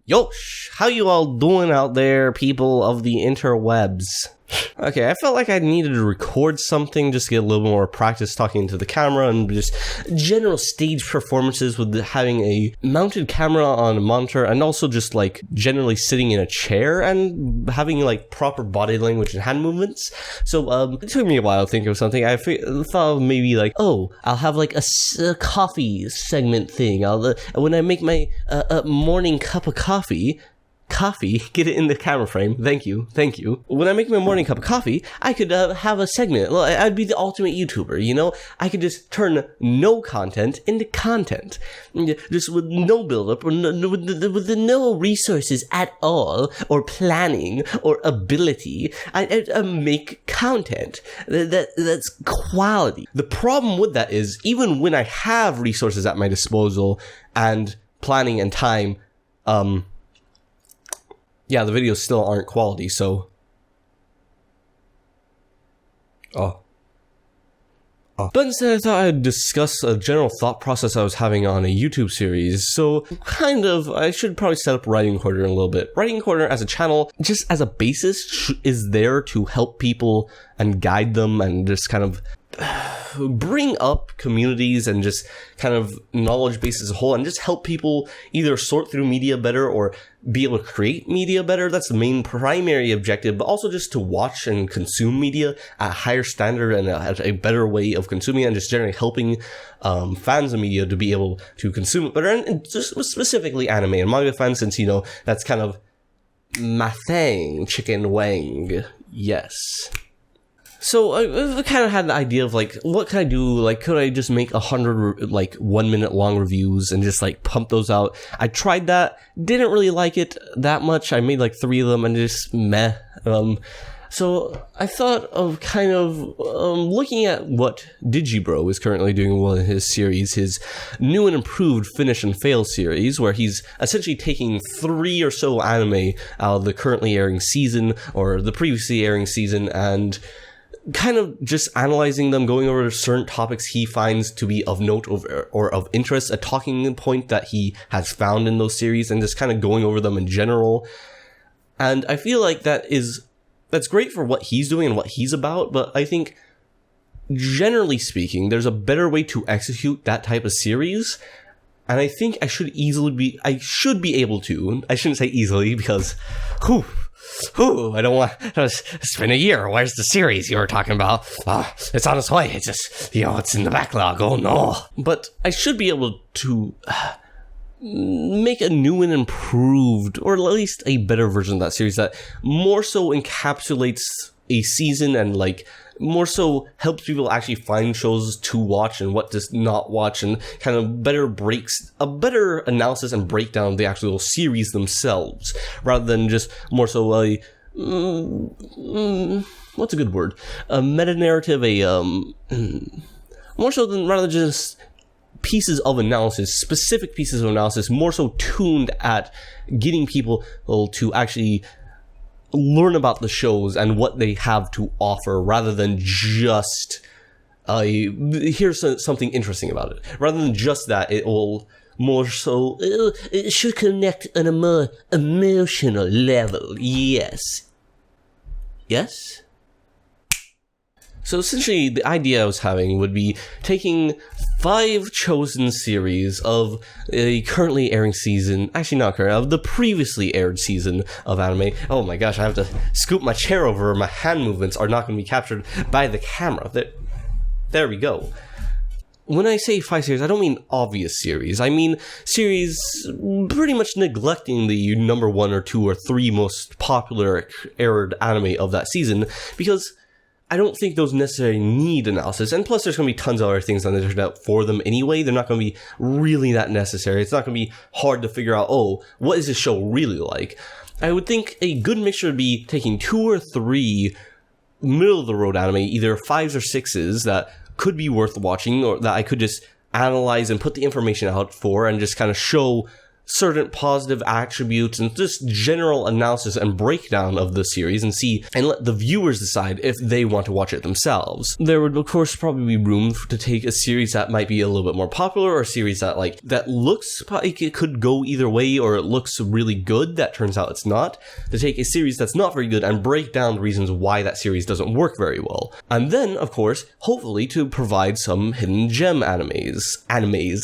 Yosh, how you all doing out there, people of the interwebs? Okay, I felt like I needed to record something just to get a little more practice talking into the camera and just general stage performances with having a mounted camera on a monitor and also just like generally sitting in a chair and having like proper body language and hand movements. So it took me a while to think of something. I thought of maybe like, oh, I'll have like a coffee segment thing. When I make my morning cup of coffee, get it in the camera frame. Thank you. When I make my morning cup of coffee, I could have a segment. Well, I'd be the ultimate YouTuber, you know? I could just turn no content into content. Just with no build-up, or with no resources at all, or planning, or ability. I'd make content that's quality. The problem with that is, even when I have resources at my disposal, and planning and time, yeah, the videos still aren't quality, so... But instead I thought I'd discuss a general thought process I was having on a YouTube series, so I should probably set up Writing Corner in a little bit. Writing Corner as a channel, just as a basis, is there to help people and guide them and just kind of bring up communities and just kind of knowledge base as a whole and just help people either sort through media better or be able to create media better. That's the main primary objective, but also just to watch and consume media at a higher standard and at a better way of consuming it, and just generally helping fans of media to be able to consume it better, and just specifically anime and manga fans, since, you know, that's kind of my thing, chicken wang, yes. So I kind of had an idea of like, what can I do? Like, could I just make 100 like 1 minute long reviews and just like pump those out? I tried that, didn't really like it that much. I made like 3 of them and just meh. So I thought of kind of looking at what Digibro is currently doing in one of his series, his new and improved Finish and Fail series, where he's essentially taking 3 or so anime out of the currently airing season or the previously airing season and kind of just analyzing them, going over certain topics he finds to be of note or of interest, a talking point that he has found in those series, and just kind of going over them in general. And I feel like that's great for what he's doing and what he's about, but I think, generally speaking, there's a better way to execute that type of series, and I think I should be able to. I shouldn't say easily, because, I don't want to. It's been a year. Where's the series you were talking about? It's on its way. It's just, it's in the backlog. Oh no. But I should be able to make a new and improved, or at least a better version of that series that more so encapsulates a season and like more so helps people actually find shows to watch and what to not watch, and kind of a better analysis and breakdown of the actual series themselves, rather than just more so what's a good word? A meta-narrative, more so than rather than just pieces of analysis, specific pieces of analysis, more so tuned at getting people to actually learn about the shows and what they have to offer, rather than just here's something interesting about it. Rather than just that, it will more so it should connect on a more emotional level. Yes. So essentially, the idea I was having would be taking 5 chosen series of a currently airing season, actually not current, of the previously aired season of anime. Oh my gosh, I have to scoop my chair over, my hand movements are not going to be captured by the camera. There we go. When I say 5 series, I don't mean obvious series. I mean series pretty much neglecting the number 1 or 2 or 3 most popular aired anime of that season, because I don't think those necessarily need analysis, and plus there's going to be tons of other things on the internet for them anyway. They're not going to be really that necessary. It's not going to be hard to figure out, what is this show really like? I would think a good mixture would be taking 2 or 3 middle-of-the-road anime, either 5s or 6s, that could be worth watching, or that I could just analyze and put the information out for, and just kind of show certain positive attributes and just general analysis and breakdown of the series and let the viewers decide if they want to watch it themselves. There would of course probably be room to take a series that might be a little bit more popular, or a series that that looks like it could go either way, or it looks really good that turns out it's not, to take a series that's not very good and break down the reasons why that series doesn't work very well. And then, of course, hopefully to provide some hidden gem animes. Animes!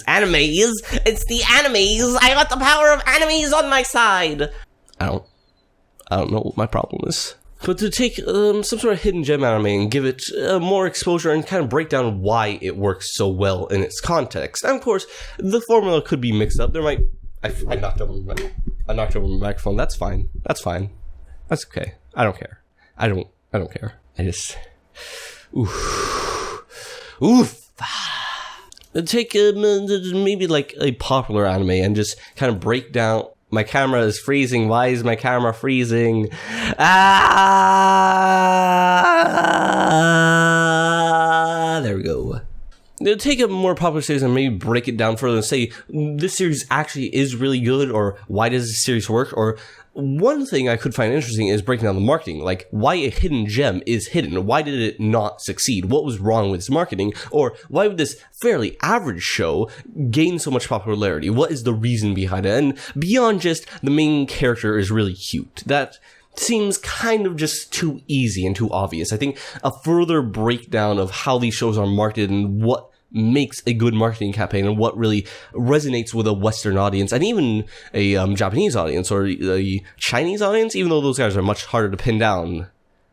It's the animes! I got the power of animes on my side! I don't know what my problem is. But to take some sort of hidden gem anime and give it more exposure and kind of break down why it works so well in its context. And of course, the formula could be mixed up. There might... I knocked over my microphone. That's fine. That's okay. I don't care. I don't care. I just... Oof. Take maybe like a popular anime and just kind of break down... My camera is freezing. Why is my camera freezing? There we go. Take a more popular series and maybe break it down further and say, this series actually is really good, or why does this series work? Or one thing I could find interesting is breaking down the marketing, like why a hidden gem is hidden. Why did it not succeed? What was wrong with its marketing? Or why would this fairly average show gain so much popularity? What is the reason behind it? And beyond just the main character is really cute. That seems kind of just too easy and too obvious. I think a further breakdown of how these shows are marketed and what makes a good marketing campaign and what really resonates with a Western audience and even a Japanese audience or a Chinese audience, even though those guys are much harder to pin down.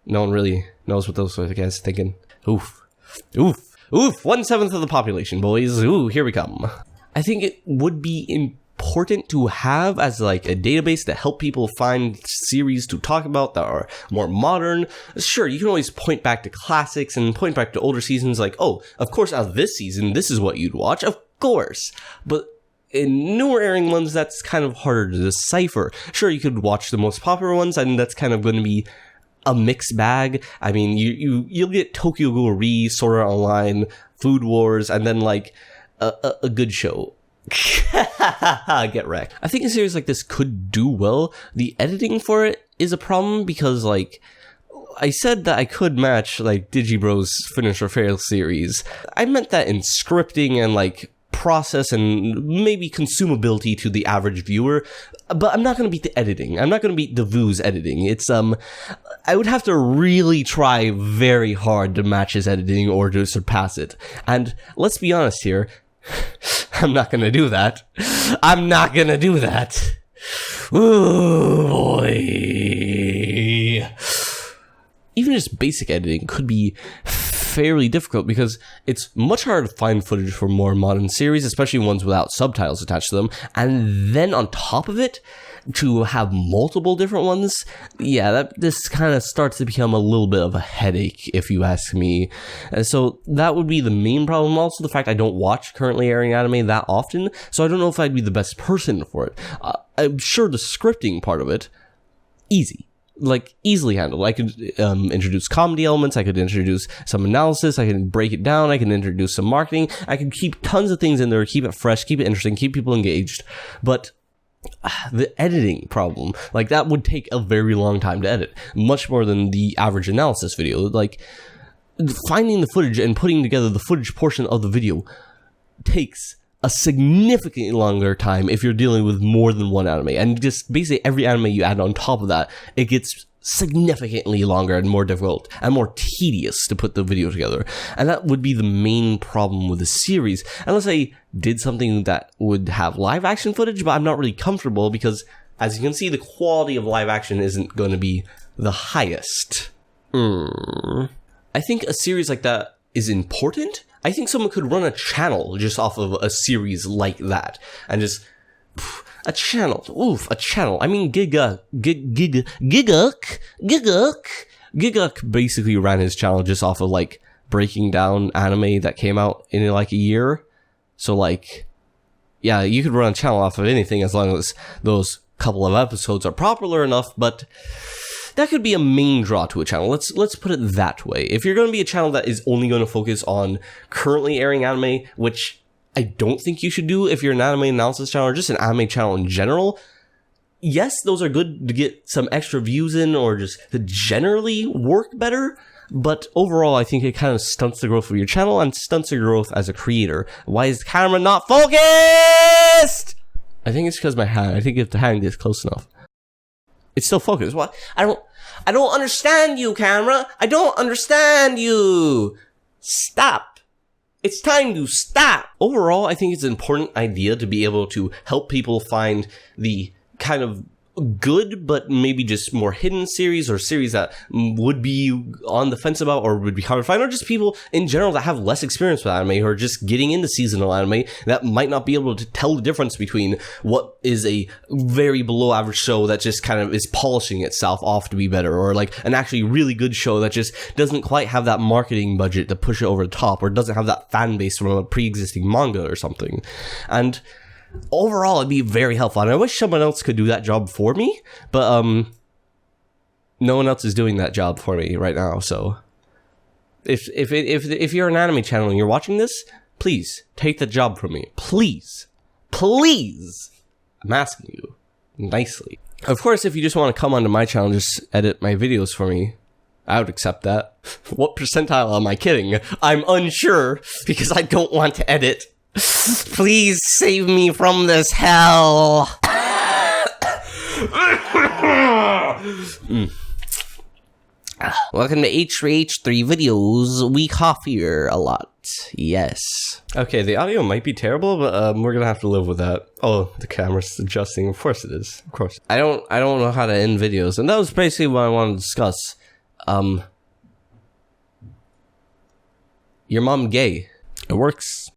No one really knows what those guys are thinking. Oof. 1/7 of the population, boys. Ooh, here we come. I think it would be important to have as like a database to help people find series to talk about that are more modern. Sure, you can always point back to classics and point back to older seasons like, oh, of course out of this season, this is what you'd watch, of course. But in newer airing ones, that's kind of harder to decipher. Sure, you could watch the most popular ones, and that's kind of going to be a mixed bag. I mean, you'll get Tokyo Ghoul Re, Sword Art Online, Food Wars, and then like a good show. Get wrecked. I think a series like this could do well. The editing for it is a problem because, like, I said that I could match, like, Digibro's Finish or Fail series. I meant that in scripting and, like, process and maybe consumability to the average viewer, but I'm not going to beat the editing. I'm not going to beat Devue's editing. It's, I would have to really try very hard to match his editing or to surpass it. And let's be honest here, I'm not gonna do that. Ooh, boy. Even just basic editing could be fairly difficult because it's much harder to find footage for more modern series, especially ones without subtitles attached to them. And then on top of it, to have multiple different ones, yeah, this kind of starts to become a little bit of a headache, if you ask me. And so that would be the main problem. Also, the fact I don't watch currently airing anime that often, so I don't know if I'd be the best person for it. I'm sure the scripting part of it, easily handled. I could introduce comedy elements, I could introduce some analysis, I can break it down, I can introduce some marketing, I can keep tons of things in there, keep it fresh, keep it interesting, keep people engaged. But the editing problem, like, that would take a very long time to edit, much more than the average analysis video. Like, finding the footage and putting together the footage portion of the video takes a significantly longer time if you're dealing with more than one anime. And just basically every anime you add on top of that, it gets significantly longer and more difficult and more tedious to put the video together. And that would be the main problem with the series, unless I did something that would have live action footage, but I'm not really comfortable because, as you can see, the quality of live action isn't going to be the highest. I think a series like that is important. I think someone could run a channel just off of a series like that, and just a channel. A channel. I mean, Giguk basically ran his channel just off of, like, breaking down anime that came out in, like, a year. So, like, yeah, you could run a channel off of anything as long as those couple of episodes are popular enough, but that could be a main draw to a channel. Let's put it that way. If you're going to be a channel that is only going to focus on currently airing anime, which I don't think you should do if you're an anime analysis channel or just an anime channel in general. Yes, those are good to get some extra views in or just to generally work better, but overall I think it kind of stunts the growth of your channel and stunts your growth as a creator. Why is the camera not focused? I think it's because my hand. I think if the hand gets close enough, it's still focused. What? I don't understand you, camera. I don't understand you. Stop. It's time to stop. Overall, I think it's an important idea to be able to help people find the kind of good but maybe just more hidden series or series that would be on the fence about or would be hard to find, or just people in general that have less experience with anime or just getting into seasonal anime that might not be able to tell the difference between what is a very below average show that just kind of is polishing itself off to be better, or like an actually really good show that just doesn't quite have that marketing budget to push it over the top, or doesn't have that fan base from a pre-existing manga or something. And overall, it'd be very helpful, and I wish someone else could do that job for me, but no one else is doing that job for me right now. So if you're an anime channel and you're watching this, please take the job from me. Please. I'm asking you nicely. Of course, if you just want to come onto my channel and just edit my videos for me, I would accept that. What percentile am I kidding? I'm unsure because I don't want to edit. Please save me from this hell. Welcome to H3H3 videos. We cough here a lot. Yes. Okay, the audio might be terrible, but we're gonna have to live with that. Oh, the camera's adjusting. Of course it is. Of course. I don't know how to end videos, and that was basically what I wanted to discuss. Your mom gay. It works.